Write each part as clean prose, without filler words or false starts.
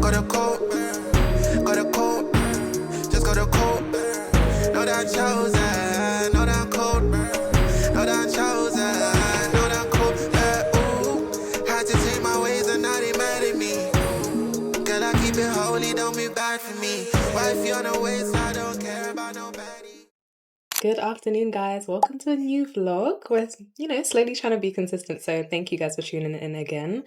Got a coat, got a coat, just got a coat. Know that I'm chosen, know that I'm cold, know that I'm chosen, know that I'm cold. Yeah, ooh, had to change my ways and now they mad at me. Girl, I keep it holy, don't be bad for me. Wife, you on the ways, I don't care about nobody. Good afternoon, guys. Welcome to a new vlog. We're, slowly trying to be consistent, so thank you guys for tuning in again.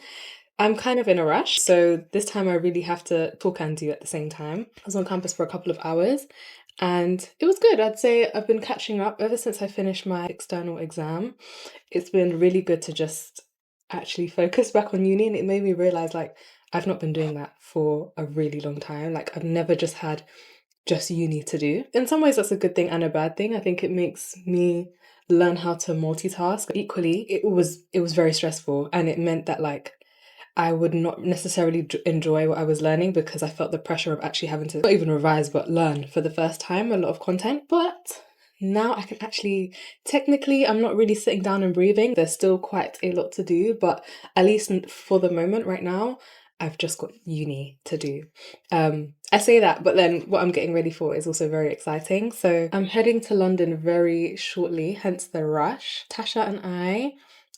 I'm kind of in a rush, so this time I really have to talk and do at the same time. I was on campus for a couple of hours and it was good. I'd say I've been catching up ever since I finished my external exam. It's been really good to just actually focus back on uni, and it made me realize like I've not been doing that for a really long time. Like I've never just had just uni to do. In some ways, that's a good thing and a bad thing. I think it makes me learn how to multitask. Equally, it was very stressful, and it meant that like I would not necessarily enjoy what I was learning because I felt the pressure of actually having to not even revise but learn for the first time a lot of content. But now I can actually, technically, I'm not really sitting down and breathing. There's still quite a lot to do, but at least for the moment right now, I've just got uni to do. I say that, but then what I'm getting ready for is also very exciting. So I'm heading to London very shortly, hence the rush. Tasha and I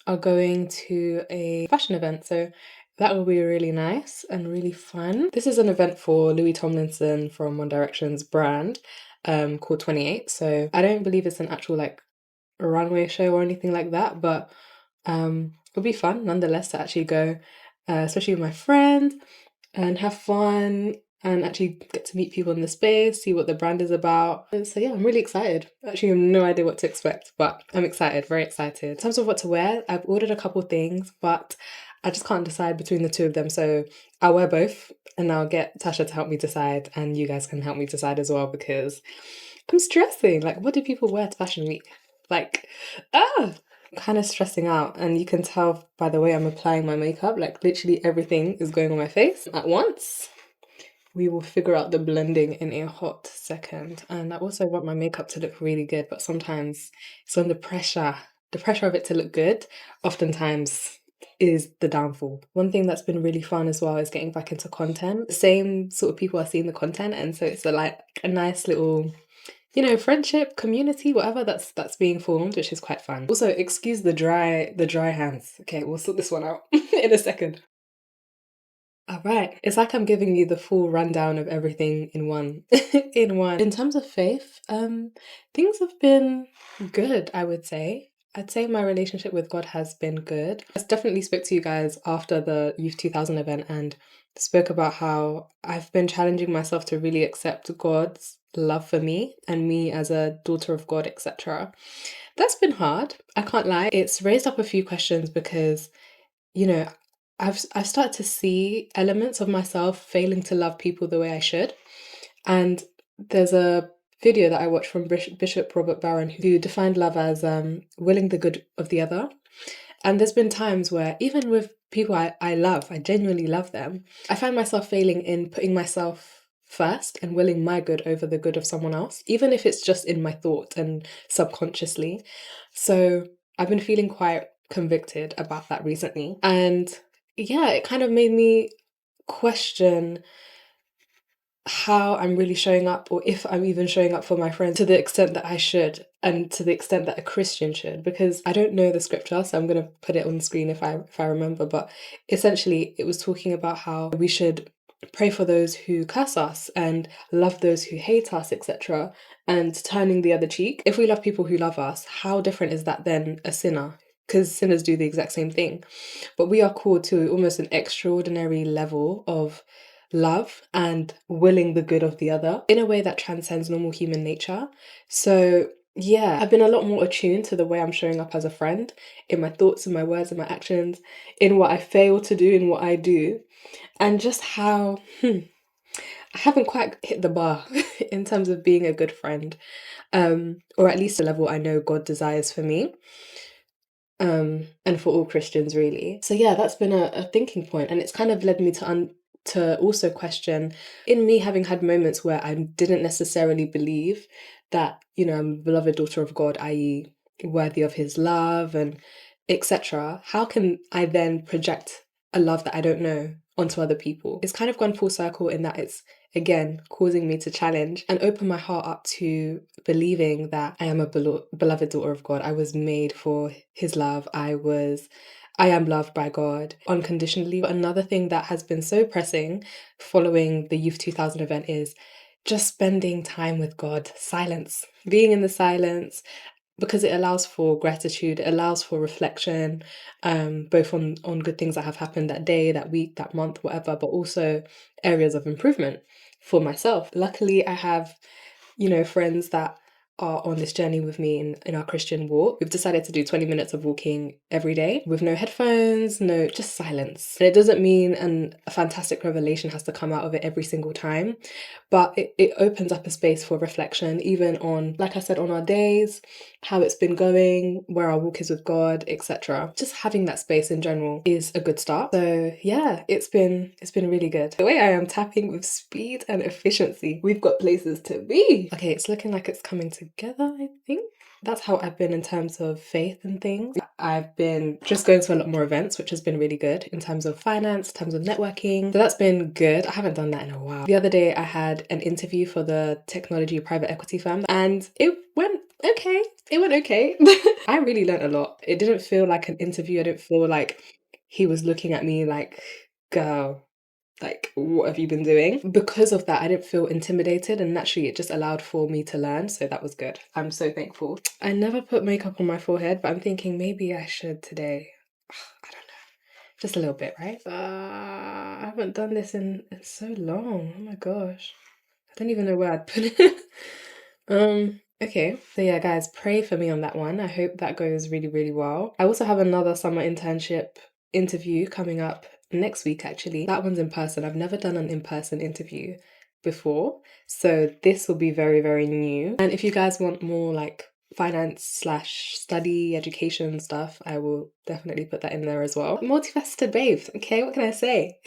are going to a fashion event, so that will be really nice and really fun. This is an event for Louis Tomlinson from One Direction's brand, called 28. So I don't believe it's an actual like runway show or anything like that, but it'll be fun nonetheless to actually go, especially with my friend, and have fun and actually get to meet people in the space, see what the brand is about. And so yeah, I'm really excited. Actually, I have no idea what to expect, but I'm excited, very excited. In terms of what to wear, I've ordered a couple things, but I just can't decide between the two of them. So I'll wear both and I'll get Tasha to help me decide, and you guys can help me decide as well because I'm stressing. Like, what do people wear to Fashion Week? Like, kind of stressing out. And you can tell by the way I'm applying my makeup, like literally everything is going on my face at once. We will figure out the blending in a hot second. And I also want my makeup to look really good, but sometimes it's when the pressure of it to look good, oftentimes is the downfall. One thing that's been really fun as well is getting back into content. The same sort of people are seeing the content, and so it's like a nice little friendship, community, whatever that's being formed, which is quite fun. Also, excuse the dry hands. Okay, we'll sort this one out in a second. All right. It's like I'm giving you the full rundown of everything in one. In one. In terms of faith, things have been good, I would say. I'd say my relationship with God has been good. I definitely spoke to you guys after the Youth 2000 event and spoke about how I've been challenging myself to really accept God's love for me and me as a daughter of God, etc. That's been hard. I can't lie. It's raised up a few questions because, you know, I've started to see elements of myself failing to love people the way I should. And there's a video that I watched from Bishop Robert Barron who defined love as willing the good of the other. And there's been times where even with people I love, I genuinely love them, I find myself failing in putting myself first and willing my good over the good of someone else, even if it's just in my thought and subconsciously. So I've been feeling quite convicted about that recently. And yeah, it kind of made me question how I'm really showing up, or if I'm even showing up for my friends to the extent that I should, and to the extent that a Christian should, because I don't know the scripture, so I'm going to put it on the screen if I remember. But essentially, it was talking about how we should pray for those who curse us and love those who hate us, etc., and turning the other cheek. If we love people who love us, how different is that than a sinner? Because sinners do the exact same thing. But we are called to almost an extraordinary level of love and willing the good of the other in a way that transcends normal human nature. So yeah, I've been a lot more attuned to the way I'm showing up as a friend, in my thoughts, in my words, in my actions, in what I fail to do, in what I do, and just how I haven't quite hit the bar in terms of being a good friend, or at least a level I know God desires for me, and for all Christians really. So yeah, that's been a thinking point, and it's kind of led me to also question, in me having had moments where I didn't necessarily believe that, I'm a beloved daughter of God, i.e. worthy of his love and etc. How can I then project a love that I don't know onto other people. It's kind of gone full circle in that it's, again, causing me to challenge and open my heart up to believing that I am a beloved daughter of God. I was made for his love. I am loved by God unconditionally. But another thing that has been so pressing following the Youth 2000 event is just spending time with God, silence, being in the silence, because it allows for gratitude, it allows for reflection, both on good things that have happened that day, that week, that month, whatever, but also areas of improvement for myself. Luckily, I have, friends that are on this journey with me in our Christian walk. We've decided to do 20 minutes of walking every day with no headphones, no, just silence. And it doesn't mean a fantastic revelation has to come out of it every single time, but it opens up a space for reflection, even on, like I said, on our days, how it's been going, where our walk is with God, etc. Just having that space in general is a good start. So yeah, it's been really good. The way I am tapping with speed and efficiency, we've got places to be. Okay, it's looking like it's coming together, I think. That's how I've been in terms of faith and things. I've been just going to a lot more events, which has been really good in terms of finance, in terms of networking. So that's been good. I haven't done that in a while. The other day I had an interview for the technology private equity firm and it went okay. It went okay. I really learned a lot. It didn't feel like an interview. I didn't feel like he was looking at me like, girl, like, what have you been doing? Because of that, I didn't feel intimidated, and naturally it just allowed for me to learn, so that was good. I'm so thankful. I never put makeup on my forehead, but I'm thinking maybe I should today. I don't know. Just a little bit, right? I haven't done this in so long. Oh my gosh. I don't even know where I'd put it. Okay. So yeah, guys, pray for me on that one. I hope that goes really, really well. I also have another summer internship interview coming up next week, actually. That one's in person. I've never done an in-person interview before, so this will be very, very new. And if you guys want more like finance/study education stuff, I will definitely put that in there as well. Multifaceted babe, okay, what can I say?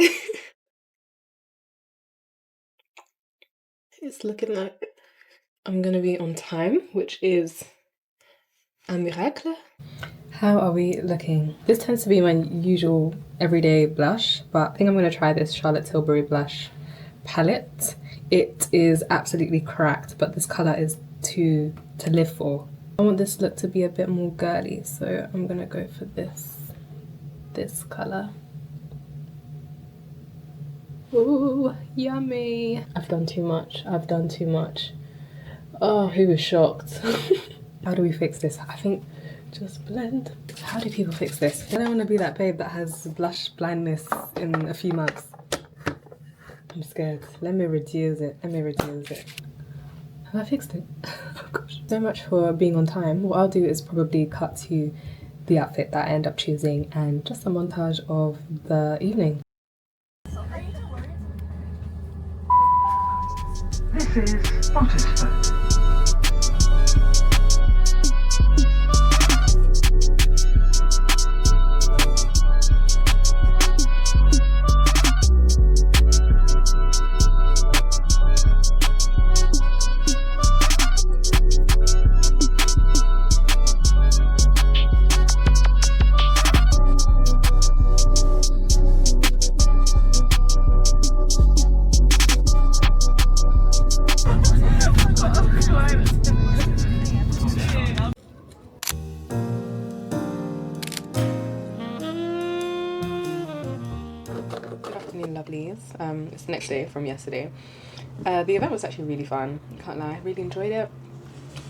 It's looking like I'm gonna be on time, which is a miracle. How are we looking? This tends to be my usual everyday blush, but I think I'm going to try this Charlotte Tilbury blush palette. It is absolutely cracked, but this colour is to live for. I want this look to be a bit more girly, so I'm going to go for this colour. Ooh, yummy. I've done too much. Oh, who was shocked? How do we fix this? I think just blend. How do people fix this? I don't want to be that babe that has blush blindness in a few months. I'm scared. Let me reduce it. Have I fixed it? Oh gosh. So much for being on time. What I'll do is probably cut to the outfit that I end up choosing and just a montage of the evening. This is Otisford. Lovelies. It's the next day from yesterday. The event was actually really fun, can't lie. I really enjoyed it.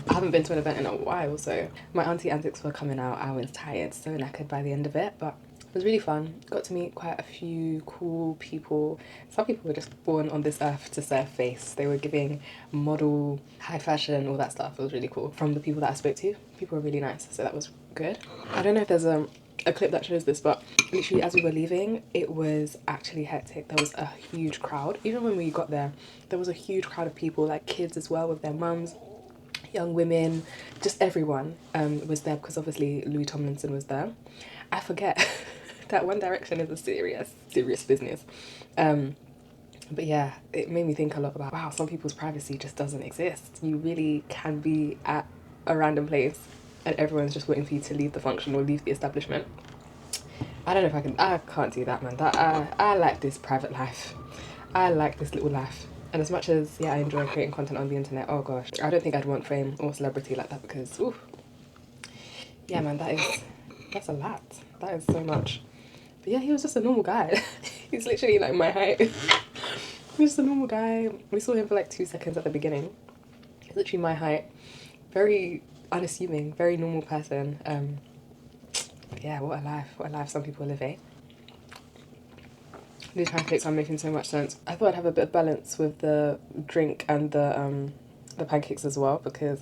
I haven't been to an event in a while, so my auntie antics were coming out. I was tired, so knackered by the end of it, but it was really fun. Got to meet quite a few cool people. Some people were just born on this earth to serve face. They were giving model, high fashion, all that stuff. It was really cool. From the people that I spoke to, people were really nice, so that was good. I don't know if there's a clip that shows this, but literally as we were leaving, it was actually hectic. There was a huge crowd. Even when we got there was a huge crowd of people, like kids as well with their mums, young women, just everyone was there, because obviously Louis Tomlinson was there. I forget that One Direction is a serious business. But yeah, it made me think a lot about, wow, some people's privacy just doesn't exist. You really can be at a random place and everyone's just waiting for you to leave the function or leave the establishment. I don't know if I can't do that, man. That I like this private life. I like this little life. And as much as, yeah, I enjoy creating content on the internet, oh gosh, I don't think I'd want fame or celebrity like that because, ooh, yeah, man, that's a lot. That is so much. But yeah, he was just a normal guy. He's literally like my height. He was just a normal guy. We saw him for like 2 seconds at the beginning. He's literally my height. Very unassuming, very normal person. Yeah, what a life some people live, eh? These pancakes are making so much sense. I thought I'd have a bit of balance with the drink and the pancakes as well because,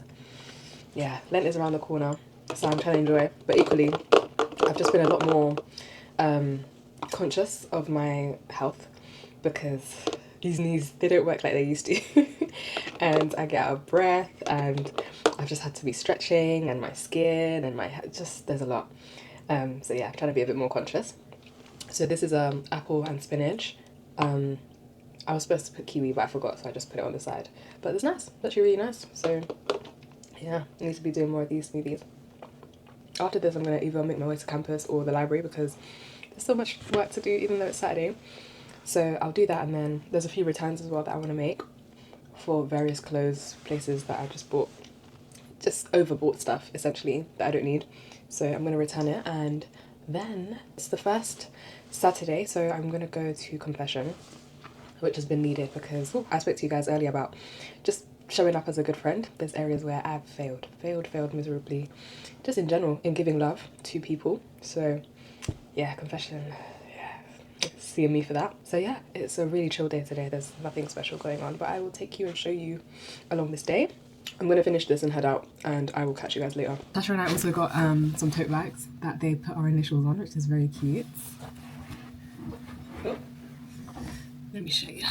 yeah, Lent is around the corner, so I'm trying to enjoy. But equally, I've just been a lot more conscious of my health because these knees, they don't work like they used to. And I get out of breath and I've just had to be stretching and my skin and my head, just, there's a lot. So yeah, I'm trying to be a bit more conscious. So this is apple and spinach. I was supposed to put kiwi, but I forgot, so I just put it on the side. But it's nice. It's actually really nice. So yeah, I need to be doing more of these smoothies. After this, I'm going to either make my way to campus or the library because there's so much work to do, even though it's Saturday. So I'll do that, and then there's a few returns as well that I want to make for various clothes places that I just bought. Just overbought stuff, essentially, that I don't need. So I'm going to return it, and then it's the first Saturday, so I'm going to go to confession, which has been needed because I spoke to you guys earlier about just showing up as a good friend. There's areas where I've failed miserably, just in general, in giving love to people. So yeah, confession, yeah, seeing me for that. So yeah, it's a really chill day today. There's nothing special going on, but I will take you and show you along this day. I'm going to finish this and head out, and I will catch you guys later. Tasha and I also got some tote bags that they put our initials on, which is very cute. Oh. Let me show you.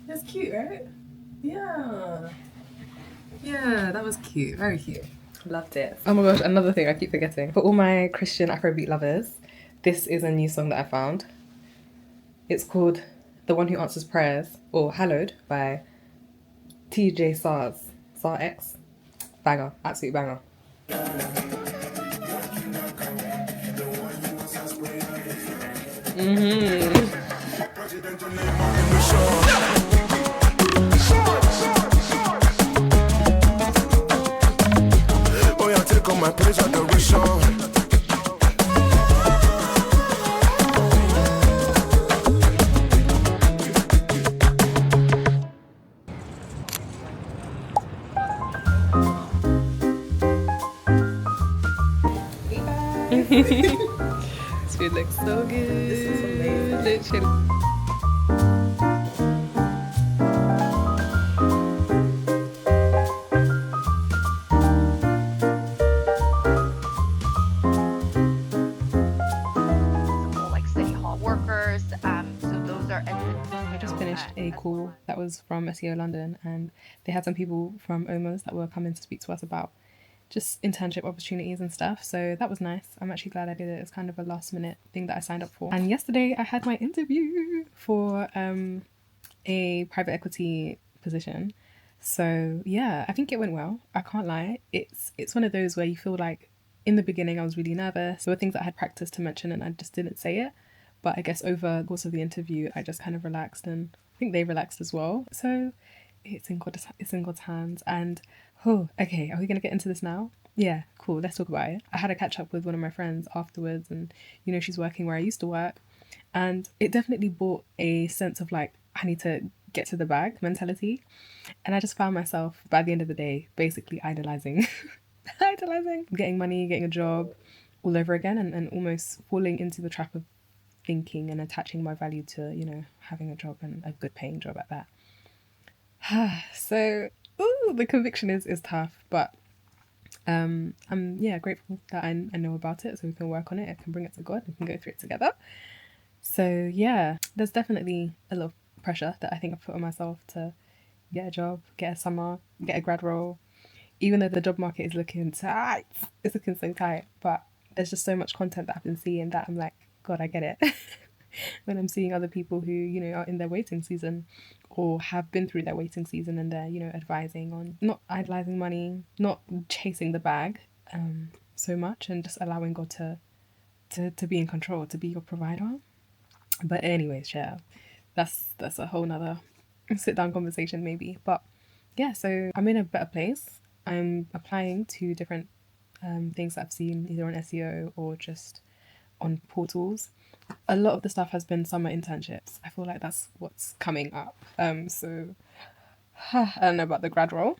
That's cute, right? Yeah. Yeah, that was cute. Very cute. Loved it. Oh my gosh, another thing I keep forgetting. For all my Christian Afrobeat lovers, this is a new song that I found. It's called The One Who Answers Prayers, or Hallowed, by TJ Sar X. Banger. Absolute banger. Boy, I take on my praise adoration. This food looks so good. This is amazing. Literally. Like city hall workers. So those are. I just finished a call that was from SEO London, and they had some people from OMOs that were coming to speak to us about just internship opportunities and stuff. So that was nice. I'm actually glad I did it. It's kind of a last minute thing that I signed up for. And yesterday I had my interview for a private equity position. So yeah, I think it went well. I can't lie. It's one of those where you feel like in the beginning I was really nervous. There were things that I had practiced to mention and I just didn't say it. But I guess over the course of the interview, I just kind of relaxed, and I think they relaxed as well. So it's in God's hands. And oh, okay, are we gonna get into this now? Yeah, cool. Let's talk about it. I had a catch up with one of my friends afterwards, and you know she's working where I used to work, and it definitely brought a sense of like I need to get to the bag mentality, and I just found myself by the end of the day basically idolizing, getting money, getting a job, all over again, and almost falling into the trap of thinking and attaching my value to, you know, having a job and a good paying job at that. So, ooh, the conviction is tough, but I'm grateful that I know about it, so we can work on it. I can bring it to God. We can go through it together. So yeah, there's definitely a lot of pressure that I think I've put on myself to get a job, get a summer, get a grad role, even though the job market is looking tight. It's looking so tight, but there's just so much content that I've been seeing that I'm like, God, I get it. When I'm seeing other people who, you know, are in their waiting season or have been through their waiting season and they're, you know, advising on not idolizing money, not chasing the bag. so much and just allowing God to be in control, to be your provider. But anyways, yeah, that's a whole nother sit down conversation maybe. But yeah, so I'm in a better place. I'm applying to different things that I've seen either on SEO or just on portals. A lot of the stuff has been summer internships. I feel like that's what's coming up. So I don't know about the grad role.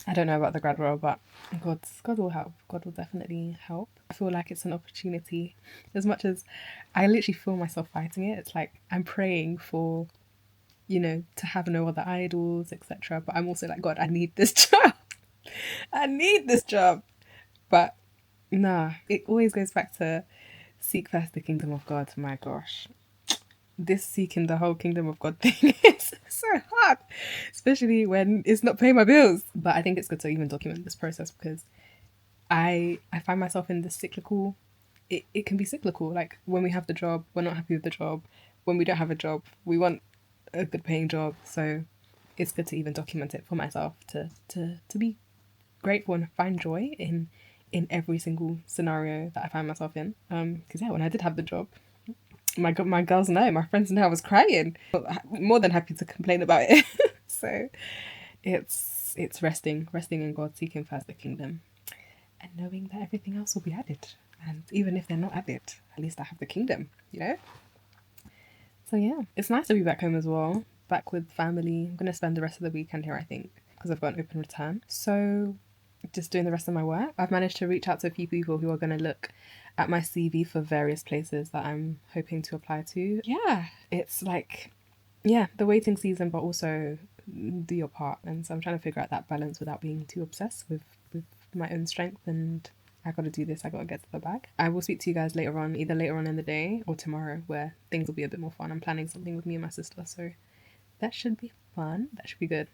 But God will help. God will definitely help. I feel like it's an opportunity. As much as I literally feel myself fighting it, it's like I'm praying for, to have no other idols, etc. But I'm also like, God, I need this job. I need this job. But nah, it always goes back to seek first the kingdom of God. My gosh. This seeking the whole kingdom of God thing is so hard, especially when it's not paying my bills. But I think it's good to even document this process because I find myself in this cyclical. It can be cyclical. Like when we have the job, we're not happy with the job. When we don't have a job, we want a good paying job. So it's good to even document it for myself to be grateful and find joy in every single scenario that I find myself in. Because when I did have the job, my girls know, my friends know I was crying. More than happy to complain about it. So it's resting in God, seeking first the kingdom, and knowing that everything else will be added. And even if they're not added, at least I have the kingdom, So yeah, it's nice to be back home as well, back with family. I'm gonna spend the rest of the weekend here, I think, because I've got an open return. So just doing the rest of my work. I've managed to reach out to a few people who are going to look at my CV for various places that I'm hoping to apply to. Yeah, it's like, the waiting season, but also do your part. And so I'm trying to figure out that balance without being too obsessed with my own strength and I got to do this, I got to get to the bag. I will speak to you guys later on, either later on in the day or tomorrow, where things will be a bit more fun. I'm planning something with me and my sister, so that should be fun. That should be good.